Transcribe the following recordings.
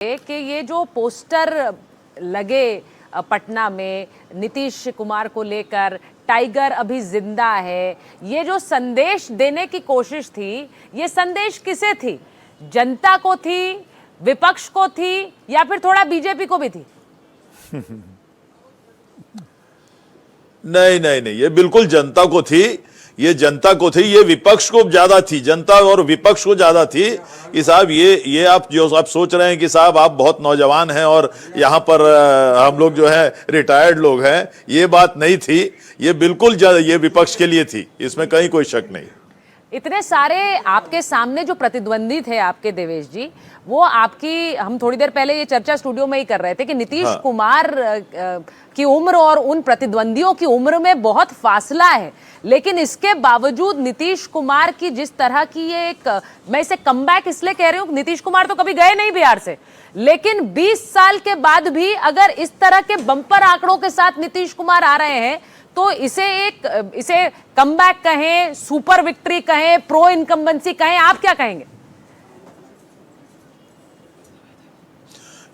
कि ये जो पोस्टर लगे पटना में नीतीश कुमार को लेकर, टाइगर अभी जिंदा है, ये जो संदेश देने की कोशिश थी, ये संदेश किसे थी? जनता को थी, विपक्ष को थी, या फिर थोड़ा बीजेपी को भी थी? नहीं नहीं नहीं, ये बिल्कुल जनता को थी। ये जनता को थी, ये विपक्ष को ज्यादा थी। जनता और विपक्ष को ज्यादा थी कि साहब ये आप जो आप सोच रहे हैं कि साहब आप बहुत नौजवान हैं और यहाँ पर हम लोग जो है रिटायर्ड लोग हैं, ये बात नहीं थी। ये बिल्कुल ये विपक्ष के लिए थी, इसमें कहीं कोई शक नहीं। इतने सारे आपके सामने जो प्रतिद्वंदी थे आपके, देवेश जी, वो आपकी, हम थोड़ी देर पहले ये चर्चा स्टूडियो में ही कर रहे थे कि नीतीश कुमार की उम्र और उन प्रतिद्वंदियों की उम्र में बहुत फासला है, लेकिन इसके बावजूद नीतीश कुमार की जिस तरह की ये एक, मैं इसे कमबैक इसलिए कह रही हूँ, नीतीश कुमार तो कभी गए नहीं बिहार से, लेकिन 20 साल के बाद भी अगर इस तरह के बम्पर आंकड़ों के साथ नीतीश कुमार आ रहे हैं तो इसे कमबैक कहें, सुपर विक्ट्री कहें, प्रो इनकम्बेंसी कहें, आप क्या कहेंगे?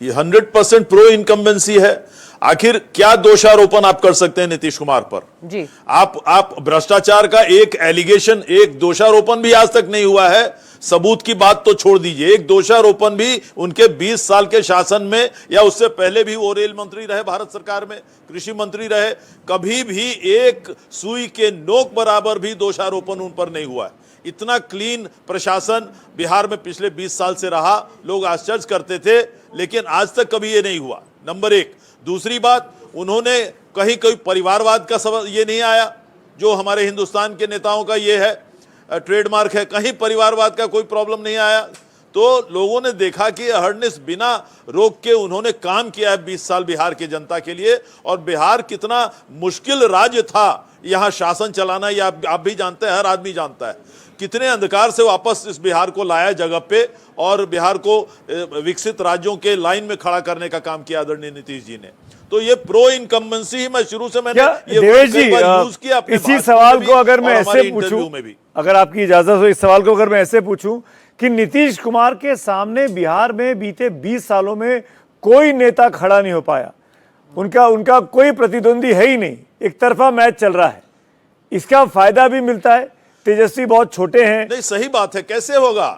ये 100% प्रो इनकम्बेंसी है। आखिर क्या दोषारोपण आप कर सकते हैं नीतीश कुमार पर? जी, आप भ्रष्टाचार का एक एलिगेशन, एक दोषारोपण भी आज तक नहीं हुआ है। सबूत की बात तो छोड़ दीजिए, एक दोषारोपण भी उनके 20 साल के शासन में या उससे पहले भी वो रेल मंत्री रहे, भारत सरकार में कृषि मंत्री रहे, कभी भी एक सुई के नोक बराबर भी दोषारोपण उन पर नहीं हुआ है। इतना क्लीन प्रशासन बिहार में पिछले 20 साल से रहा, लोग आश्चर्य करते थे, लेकिन आज तक कभी ये नहीं हुआ, नंबर एक। दूसरी बात, उन्होंने कहीं कोई परिवारवाद का सवाल ये नहीं आया, जो हमारे हिंदुस्तान के नेताओं का ये है ट्रेडमार्क है, कहीं परिवारवाद का कोई प्रॉब्लम नहीं आया। तो लोगों ने देखा कि हर्निस बिना रोक के उन्होंने काम किया है 20 साल बिहार की जनता के लिए, और बिहार कितना मुश्किल राज्य था यहाँ शासन चलाना, ये आप भी जानते हैं, हर आदमी जानता है। कितने अंधकार से वापस इस बिहार को लाया जगह पे, और बिहार को विकसित राज्यों के लाइन में खड़ा करने का काम किया आदरणीय नीतीश जी ने। तो ये प्रो इनकम्बेंसी ही मैं शुरू से मैंने देवेश जी यूज किया। इसी सवाल को अगर मैं ऐसे पूछूं, अगर आपकी इजाजत हो, इस सवाल को अगर मैं ऐसे पूछूं कि नीतीश कुमार के सामने बिहार में बीते 20 सालों में कोई नेता खड़ा नहीं हो पाया, उनका कोई प्रतिद्वंदी है ही नहीं, एक तरफा मैच चल रहा है, इसका फायदा भी मिलता है, तेजस्वी बहुत छोटे हैं। नहीं, सही बात है, कैसे होगा?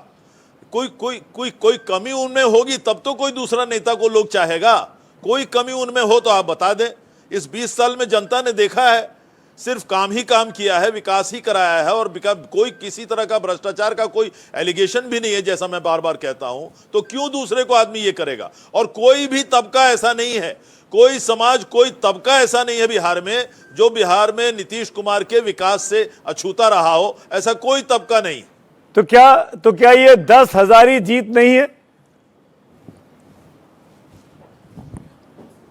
कोई कमी उनमें होगी तब तो कोई दूसरा नेता को लोग चाहेगा। कोई कमी उनमें हो तो आप बता दें। इस 20 साल में जनता ने देखा है, सिर्फ काम ही काम किया है, विकास ही कराया है, और कोई किसी तरह का भ्रष्टाचार का कोई एलिगेशन भी नहीं है, जैसा मैं बार बार कहता हूं। तो क्यों दूसरे को आदमी ये करेगा? और कोई भी तबका ऐसा नहीं है, कोई समाज, कोई तबका ऐसा नहीं है बिहार में जो बिहार में नीतीश कुमार के विकास से अछूता रहा हो, ऐसा कोई तबका नहीं। तो क्या ये 10,000 जीत नहीं है?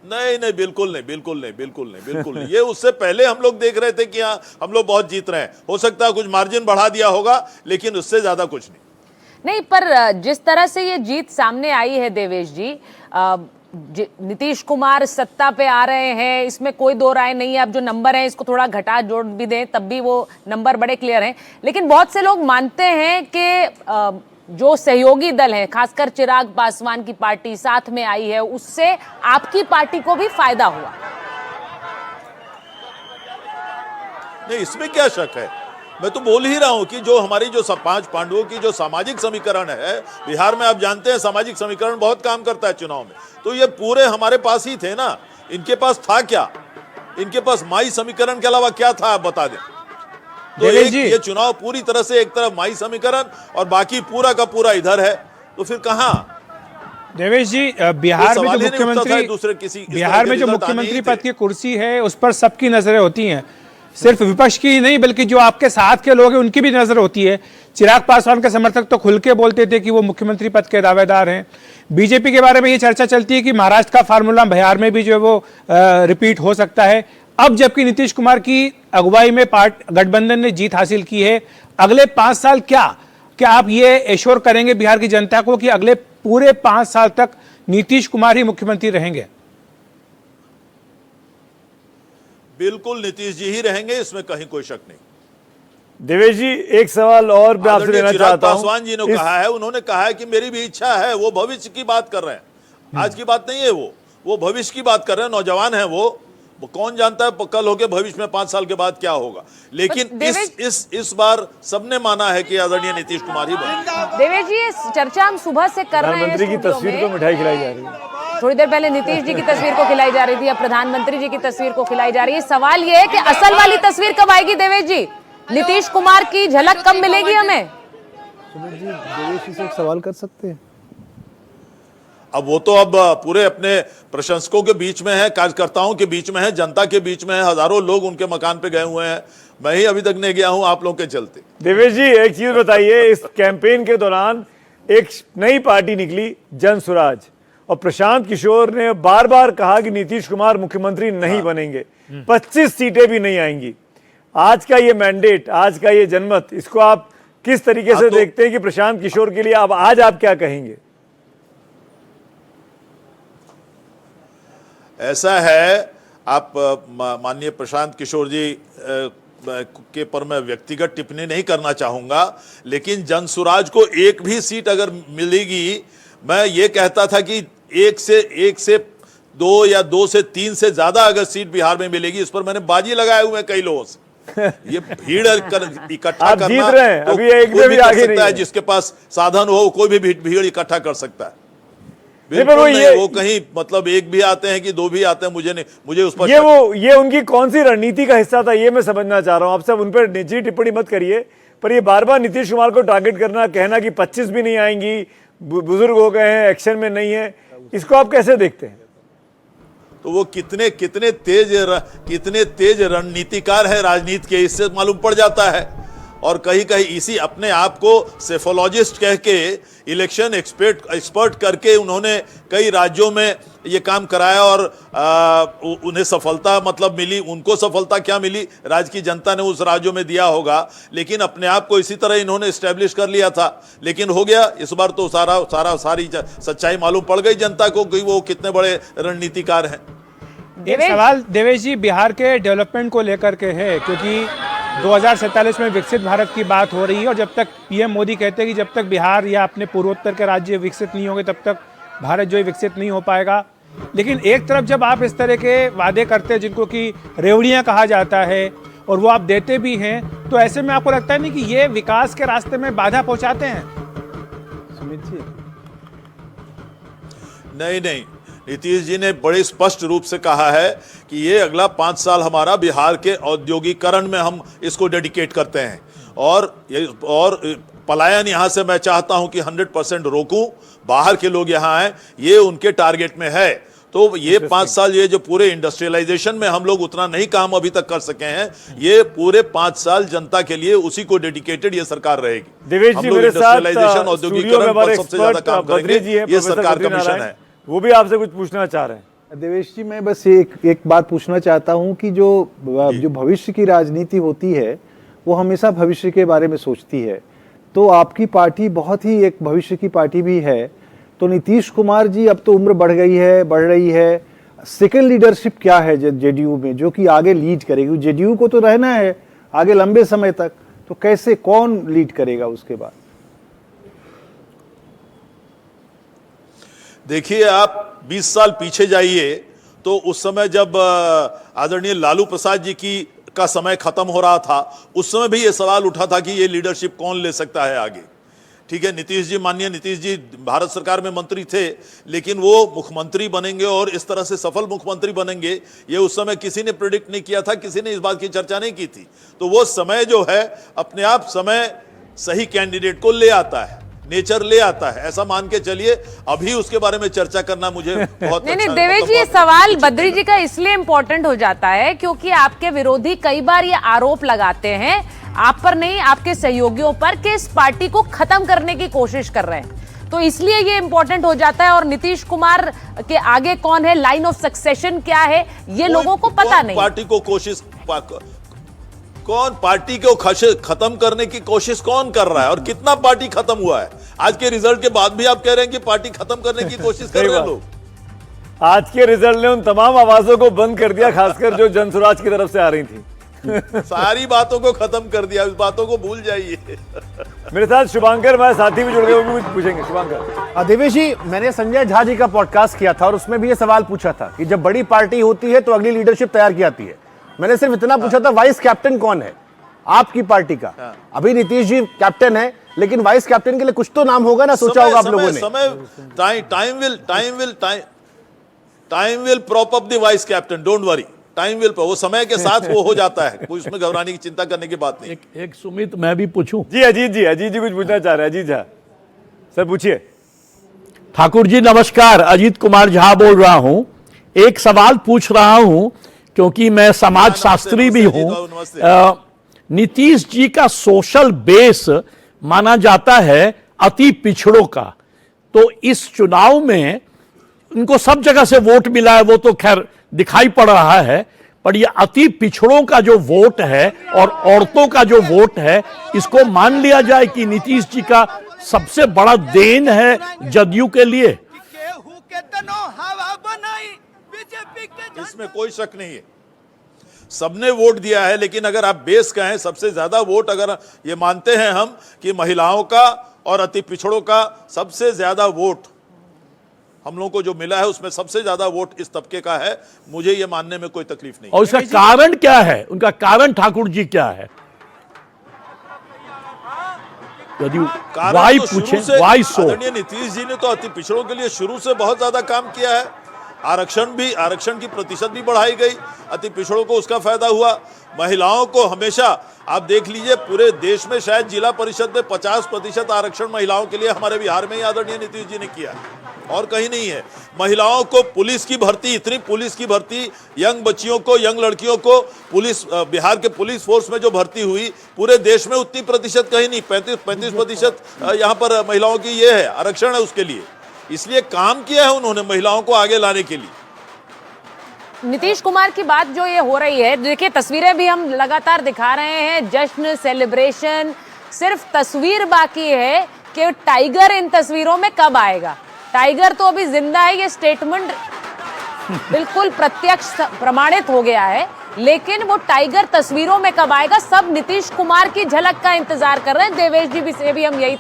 नहीं, बिल्कुल नहीं। ये उससे पहले हम लोग देख रहे थे कि हाँ, हम लोग बहुत जीत रहे हैं। हो सकता है कुछ मार्जिन बढ़ा दिया होगा, लेकिन उससे ज्यादा कुछ नहीं। पर जिस तरह से ये जीत सामने आई है देवेश जी, नीतीश कुमार सत्ता पे आ रहे हैं, इसमें कोई दो राय नहीं है। अब जो नंबर है इसको थोड़ा घटा जोड़ भी दें तब भी वो नंबर बड़े क्लियर हैं, लेकिन बहुत से लोग मानते हैं कि जो सहयोगी दल है, खासकर चिराग पासवान की पार्टी साथ में आई है, उससे आपकी पार्टी को भी फायदा हुआ। नहीं, इसमें क्या शक है? मैं तो बोल ही रहा हूं कि जो हमारी जो 5 पांडवों की जो सामाजिक समीकरण है बिहार में, आप जानते हैं सामाजिक समीकरण बहुत काम करता है चुनाव में, तो ये पूरे हमारे पास ही थे ना। इनके पास था क्या? इनके पास माई समीकरण के अलावा क्या था, आप बता दें। तो ये चुनाव पूरी तरह से एक तरफ माई समीकरण और बाकी पूरा का पूरा इधर है, तो फिर कहां? देवेश जी, बिहार में जो मुख्यमंत्री पद की कुर्सी है उस पर सबकी नजरें होती हैं, सिर्फ विपक्ष की ही नहीं बल्कि जो आपके साथ के लोग हैं उनकी भी नजर होती है। चिराग पासवान के समर्थक तो खुल के बोलते थे कि वो मुख्यमंत्री पद के दावेदार हैं। बीजेपी के बारे में ये चर्चा चलती है कि महाराष्ट्र का फार्मूला बिहार में भी जो है वो रिपीट हो सकता है। अब जबकि नीतीश कुमार की अगुवाई में गठबंधन ने जीत हासिल की है, अगले 5 साल क्या आप ये एश्योर करेंगे बिहार की जनता को कि अगले पूरे 5 साल तक नीतीश कुमार ही मुख्यमंत्री रहेंगे? बिल्कुल नीतीश जी ही रहेंगे, इसमें कहीं कोई शक नहीं। देवेश जी, एक सवाल और मैं आपसे लेना चाहता हूं। पासवान जी ने कहा है, उन्होंने कहा है कि मेरी भी इच्छा है, वो भविष्य की बात कर रहे हैं। आज की बात नहीं है, वो भविष्य की बात कर रहे हैं, नौजवान है वो कौन जानता है कल होके भविष्य में 5 साल के बाद क्या होगा। लेकिन इस बार सबने माना है कि आदरणीय नीतीश कुमार ही बने। देवेश जी, ये चर्चा हम सुबह से कर रहे हैं। प्रधानमंत्री की तस्वीर को मिठाई खिलाई जा रही है। थोड़ी देर पहले नीतीश जी की तस्वीर को खिलाई जा रही थी, अब प्रधानमंत्री जी की तस्वीर को खिलाई जा रही है। सवाल ये है कि असल वाली तस्वीर कब आएगी देवेश जी? नीतीश कुमार की झलक कब मिलेगी हमें? सुमित जी, देवेश जी से एक सवाल कर सकते हैं? अब वो तो अब पूरे अपने प्रशंसकों के बीच में है, कार्यकर्ताओं के बीच में है, जनता के बीच में है। हजारों लोग उनके मकान पे गए हुए हैं, मैं ही अभी तक नहीं गया हूं आप लोगों के चलते। देवेश जी, एक चीज बताइए, इस कैंपेन के दौरान एक नई पार्टी निकली, जन स्वराज, और प्रशांत किशोर ने बार बार कहा कि नीतीश कुमार मुख्यमंत्री नहीं बनेंगे, 25 सीटें भी नहीं आएंगी। आज का ये मैंडेट, आज का ये जनमत, इसको आप किस तरीके से देखते हैं कि प्रशांत किशोर के लिए अब आज आप क्या कहेंगे? ऐसा है, आप माननीय प्रशांत किशोर जी के पर मैं व्यक्तिगत टिप्पणी नहीं करना चाहूंगा, लेकिन जन स्वराज को एक भी सीट अगर मिलेगी, मैं ये कहता था कि एक से 2 या 2 से 3 से ज्यादा अगर सीट बिहार में मिलेगी, इस पर मैंने बाजी लगाए हुए कई लोगों से। ये भीड़ इकट्ठा करना जीत रहे हैं, तो अभी एक कोई भी कर आगे सकता है, नहीं। जिसके पास साधन हो कोई भी भीड़ इकट्ठा कर सकता है। पर वो कहीं मतलब एक भी आते हैं कि 2 भी आते हैं, मुझे उस पर ये उनकी कौन सी रणनीति का हिस्सा था, ये मैं समझना चाह रहा हूं आपसे। उन पर निजी टिप्पणी मत करिए, पर ये बार बार नीतीश कुमार को टारगेट करना, कहना कि 25 भी नहीं आएंगी, बुजुर्ग हो गए हैं, एक्शन में नहीं है, इसको आप कैसे देखते हैं? तो वो कितने तेज रणनीतिकार है राजनीति के, इससे मालूम पड़ जाता है। और कहीं इसी अपने आप को सेफोलॉजिस्ट कह के, इलेक्शन एक्सपर्ट करके उन्होंने कई राज्यों में ये काम कराया और उन्हें सफलता मतलब मिली। उनको सफलता क्या मिली, राज्य की जनता ने उस राज्यों में दिया होगा, लेकिन अपने आप को इसी तरह इन्होंने एस्टेब्लिश कर लिया था। लेकिन हो गया इस बार तो सारी सच्चाई मालूम पड़ गई जनता को कि वो कितने बड़े रणनीतिकार हैं। एक सवाल देवेश जी बिहार के डेवलपमेंट को लेकर के है, क्योंकि 2047 में विकसित भारत की बात हो रही है और जब तक पीएम मोदी कहते हैं कि जब तक बिहार या अपने पूर्वोत्तर के राज्य विकसित नहीं होंगे तब तक भारत जो है विकसित नहीं हो पाएगा। लेकिन एक तरफ जब आप इस तरह के वादे करते हैं जिनको कि रेवड़ियाँ कहा जाता है और वो आप देते भी हैं, तो ऐसे में आपको लगता है नहीं कि ये विकास के रास्ते में बाधा पहुंचाते हैं? सुमित जी, नहीं, नीतीश जी ने बड़े स्पष्ट रूप से कहा है कि ये अगला 5 साल हमारा बिहार के औद्योगिकरण में हम इसको डेडिकेट करते हैं, और पलायन यहाँ से मैं चाहता हूं कि 100% रोकूं, बाहर के लोग यहाँ आए, ये उनके टारगेट में है। तो ये 5 साल, ये जो पूरे इंडस्ट्रियलाइजेशन में हम लोग उतना नहीं काम अभी तक कर सके हैं, ये पूरे 5 साल जनता के लिए उसी को डेडिकेटेड ये सरकार रहेगी। देवेश जी मेरे साथ औद्योगिकरण पर सबसे ज्यादा काम करेंगे, ये सरकार का मिशन है। वो भी आपसे कुछ पूछना चाह रहे हैं। देवेश जी, मैं बस एक बात पूछना चाहता हूं कि जो भविष्य की राजनीति होती है वो हमेशा भविष्य के बारे में सोचती है, तो आपकी पार्टी बहुत ही एक भविष्य की पार्टी भी है। तो नीतीश कुमार जी, अब तो उम्र बढ़ रही है, सेकंड लीडरशिप क्या है जेडीयू में जो कि आगे लीड करेगी? जेडीयू को तो रहना है आगे लंबे समय तक, तो कैसे, कौन लीड करेगा उसके बाद? देखिए, आप 20 साल पीछे जाइए तो उस समय जब आदरणीय लालू प्रसाद जी का समय खत्म हो रहा था, उस समय भी ये सवाल उठा था कि ये लीडरशिप कौन ले सकता है आगे। ठीक है, माननीय नीतीश जी भारत सरकार में मंत्री थे, लेकिन वो मुख्यमंत्री बनेंगे और इस तरह से सफल मुख्यमंत्री बनेंगे, ये उस समय किसी ने प्रेडिक्ट नहीं किया था, किसी ने इस बात की चर्चा नहीं की थी। तो वो समय जो है अपने आप समय सही कैंडिडेट को ले आता है, नेचर ले आता है, ऐसा मान के चलिए। अभी उसके बारे में चर्चा करना मुझे बहुत नहीं देवेश जी, ये सवाल बद्री जी का इसलिए इंपॉर्टेंट हो जाता है क्योंकि आपके विरोधी कई बार ये आरोप लगाते हैं, आप पर नहीं आपके सहयोगियों पर, कि इस पार्टी को खत्म करने की कोशिश कर रहे हैं। तो इसलिए ये इंपॉर्टेंट हो जाता है। और नीतीश कुमार के आगे कौन है, लाइन ऑफ सक्सेशन क्या है, ये लोगों को पता नहीं। पार्टी को खत्म करने की कोशिश कौन कर रहा है और कितना पार्टी खत्म हुआ है? आज के रिजल्ट के बाद भी आप कह रहे हैं कि पार्टी खत्म करने की कोशिश कर रहे हैं लोग। आज के रिजल्ट ने उन तमाम आवाजों को बंद कर दिया, खासकर जो जन स्वराज की तरफ से आ रही थी। सारी बातों को खत्म कर दिया, उस बातों को भूल जाइए। मेरे साथ शुभांकर हमारे साथी भी जुड़ गए, वो भी कुछ पूछेंगे। शुभांकर। देवेश जी, मैंने संजय झा जी का पॉडकास्ट किया था और उसमें भी ये सवाल पूछा था कि जब बड़ी पार्टी होती है तो अगली लीडरशिप तैयार की जाती है। मैंने सिर्फ इतना पूछा था, वाइस कैप्टन कौन है आपकी पार्टी का? अभी नीतीश जी कैप्टन है, लेकिन वाइस कैप्टन के लिए कुछ तो नाम होगा ना, सोचा होगा आप लोगों ने। Time will prop up the vice captain, don't worry, time will, वो समय के साथ वो हो जाता है, कोई उसमें घबराने की चिंता करने की बात नहीं। एक सुमित मैं भी पूछूं? जी अजीत जी कुछ पूछना चाह रहे हैं। अजीत झा सर पूछिए। ठाकुर जी नमस्कार, अजीत कुमार झा बोल रहा हूं। एक सवाल पूछ रहा हूं क्योंकि मैं समाज शास्त्री भी हूं। नीतीश जी का सोशल बेस माना जाता है अति पिछड़ों का, तो इस चुनाव में उनको सब जगह से वोट मिला है, वो तो खैर दिखाई पड़ रहा है, पर ये अति पिछड़ों का जो वोट है और औरतों का जो वोट है, इसको मान लिया जाए कि नीतीश जी का सबसे बड़ा देन है जदयू के लिए। इसमें कोई शक नहीं है, सबने वोट दिया है, लेकिन अगर आप बेस कहें सबसे ज्यादा वोट, अगर ये मानते हैं हम कि महिलाओं का और अति पिछड़ों का सबसे ज्यादा वोट हम लोगों को जो मिला है, उसमें सबसे ज्यादा वोट इस तबके का है, मुझे ये मानने में कोई तकलीफ नहीं। और उसका कारण क्या है? उनका कारण ठाकुर जी क्या है? यदि वाई पूछे, वाई सो। आदरणीय नीतीश जी ने तो अति पिछड़ों के लिए शुरू से बहुत ज्यादा काम किया है। आरक्षण की प्रतिशत भी बढ़ाई गई, अति पिछड़ों को उसका फायदा हुआ। महिलाओं को हमेशा आप देख लीजिए, पूरे देश में शायद जिला परिषद में 50% आरक्षण महिलाओं के लिए हमारे बिहार में ही आदरणीय नीतीश जी ने किया, और कहीं नहीं है। महिलाओं को पुलिस की भर्ती, इतनी पुलिस की भर्ती, यंग बच्चियों को, यंग लड़कियों को पुलिस, बिहार के पुलिस फोर्स में जो भर्ती हुई, पूरे देश में उतनी प्रतिशत कहीं नहीं, 35% यहाँ पर महिलाओं की ये है, आरक्षण है उसके लिए। इसलिए काम किया है उन्होंने महिलाओं को आगे लाने के लिए। नीतीश कुमार की बात जो ये हो रही है, देखिए तस्वीरें भी हम लगातार दिखा रहे हैं, जश्न, सेलिब्रेशन, सिर्फ तस्वीर बाकी है कि टाइगर इन तस्वीरों में कब आएगा। टाइगर तो अभी जिंदा है, ये स्टेटमेंट बिल्कुल प्रत्यक्ष प्रमाणित हो गया है, लेकिन वो टाइगर तस्वीरों में कब आएगा, सब नीतीश कुमार की झलक का इंतजार कर रहे हैं। देवेश जी से भी हम यही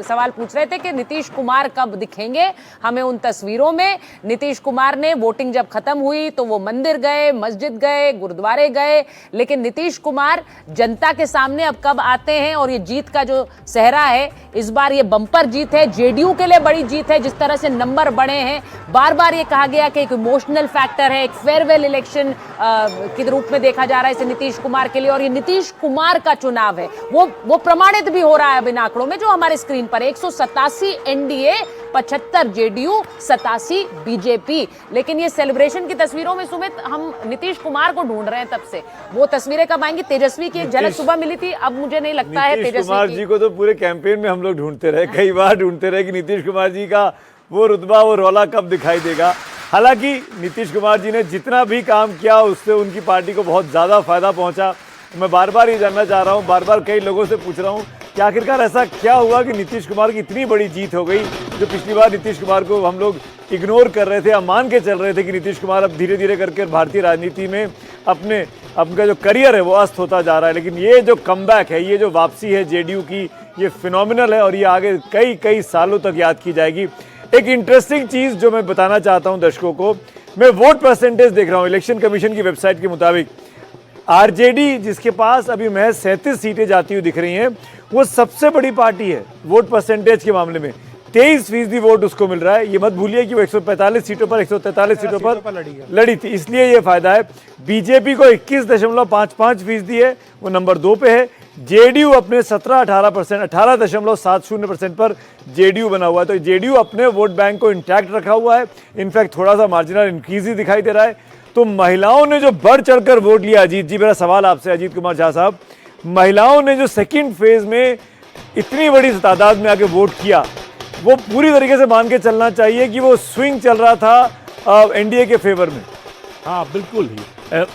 सवाल पूछ रहे थे कि नीतीश कुमार कब दिखेंगे हमें उन तस्वीरों में। नीतीश कुमार ने वोटिंग जब खत्म हुई तो वो मंदिर गए, मस्जिद गए, गुरुद्वारे गए, लेकिन नीतीश कुमार जनता के सामने अब कब आते हैं। और ये जीत का जो सहरा है, इस बार ये बम्पर जीत है, जेडीयू के लिए बड़ी जीत है। जिस तरह से नंबर बढ़े हैं, बार बार ये कहा गया कि एक इमोशनल फैक्टर है, एक फेयरवेल इलेक्शन के रूप में देखा जा रहा है इसे नीतीश कुमार के लिए, और ये नीतीश कुमार का चुनाव है, वो प्रमाणित भी हो रहा है अब इन आंकड़ों में जो हमारे स्क्रीन पर 187 एनडीए, 75 जेडीयू, 87 बीजेपी। लेकिन ये सेलिब्रेशन की तस्वीरों में सुमित हम नीतीश कुमार को ढूंढ रहे हैं तब से, वो तस्वीरें कब आएंगी? तेजस्वी की एक झलक सुबह मिली थी, अब मुझे नहीं लगता है नीतीश कुमार जी को तो पूरे कैंपेन में हम लोग ढूंढते रहे, कई बार ढूंढते रहे कि नीतीश कुमार जी का वो रुतबा, वो रौला कब दिखाई देगा। हालांकि नीतीश कुमार जी ने जितना भी काम किया उससे उनकी पार्टी को बहुत ज़्यादा फायदा पहुंचा। मैं बार बार ये जानना चाह रहा हूँ, बार बार कई लोगों से पूछ रहा हूँ कि आखिरकार ऐसा क्या हुआ कि नीतीश कुमार की इतनी बड़ी जीत हो गई। जो पिछली बार नीतीश कुमार को हम लोग इग्नोर कर रहे थे, अब मान के चल रहे थे कि नीतीश कुमार अब धीरे धीरे करके भारतीय राजनीति में अपना जो करियर है वो अस्त होता जा रहा है, लेकिन ये जो कमबैक है, ये जो वापसी है जेडीयू की, ये फिनोमिनल है और ये आगे कई कई सालों तक याद की जाएगी। एक इंटरेस्टिंग चीज़ जो मैं बताना चाहता हूं दर्शकों को, मैं वोट परसेंटेज देख रहा हूं इलेक्शन कमीशन की वेबसाइट के मुताबिक। आरजेडी जिसके पास अभी महज 37 सीटें जाती हुई दिख रही हैं, वो सबसे बड़ी पार्टी है वोट परसेंटेज के मामले में। 23% वोट उसको मिल रहा है। ये मत भूलिए कि वो 145 सीटों पर 143 सीटों पर लड़ी थी, इसलिए ये फायदा है। बीजेपी को 21.55% है, वो नंबर 2 पे है। जेडीयू अपने 17-18%, 18.70% पर जेडीयू बना हुआ है। तो जेडीयू अपने वोट बैंक को इंटैक्ट रखा हुआ है, इनफैक्ट थोड़ा सा मार्जिनल इंक्रीज ही दिखाई दे रहा है। तो महिलाओं ने जो बढ़ चढ़कर वोट लिया, अजीत जी मेरा सवाल आपसे, अजीत कुमार झा साहब, महिलाओं ने जो सेकेंड फेज में इतनी बड़ी तादाद में आके वोट किया, वो पूरी तरीके से मान के चलना चाहिए कि वो स्विंग चल रहा था एनडीए के फेवर में। हाँ बिल्कुल ही,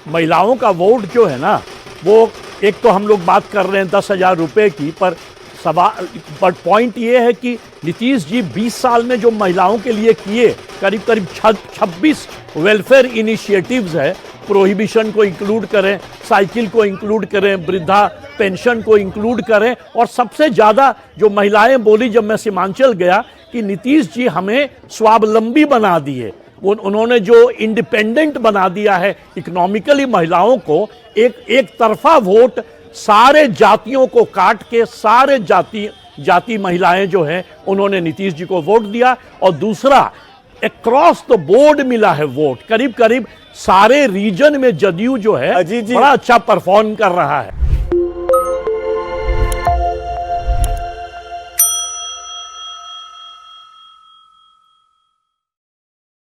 महिलाओं का वोट जो है ना, वो एक तो हम लोग बात कर रहे हैं 10,000 रुपये की, पर सवाल बट पॉइंट ये है कि नीतीश जी 20 साल में जो महिलाओं के लिए किए, करीब करीब 26 वेलफेयर इनिशिएटिव्स है, प्रोहिबिशन को इंक्लूड करें, साइकिल को इंक्लूड करें, वृद्धा पेंशन को इंक्लूड करें, और सबसे ज़्यादा जो महिलाएं बोली जब मैं सीमांचल गया कि नीतीश जी हमें स्वावलंबी बना दिए, उन्होंने जो इंडिपेंडेंट बना दिया है इकोनॉमिकली महिलाओं को। एक तरफा वोट सारे जातियों को काट के सारे जाति महिलाएं जो हैं उन्होंने नीतीश जी को वोट दिया, और दूसरा अक्रॉस द बोर्ड मिला है वोट, करीब करीब सारे रीजन में जदयू जो है बड़ा अच्छा परफॉर्म कर रहा है।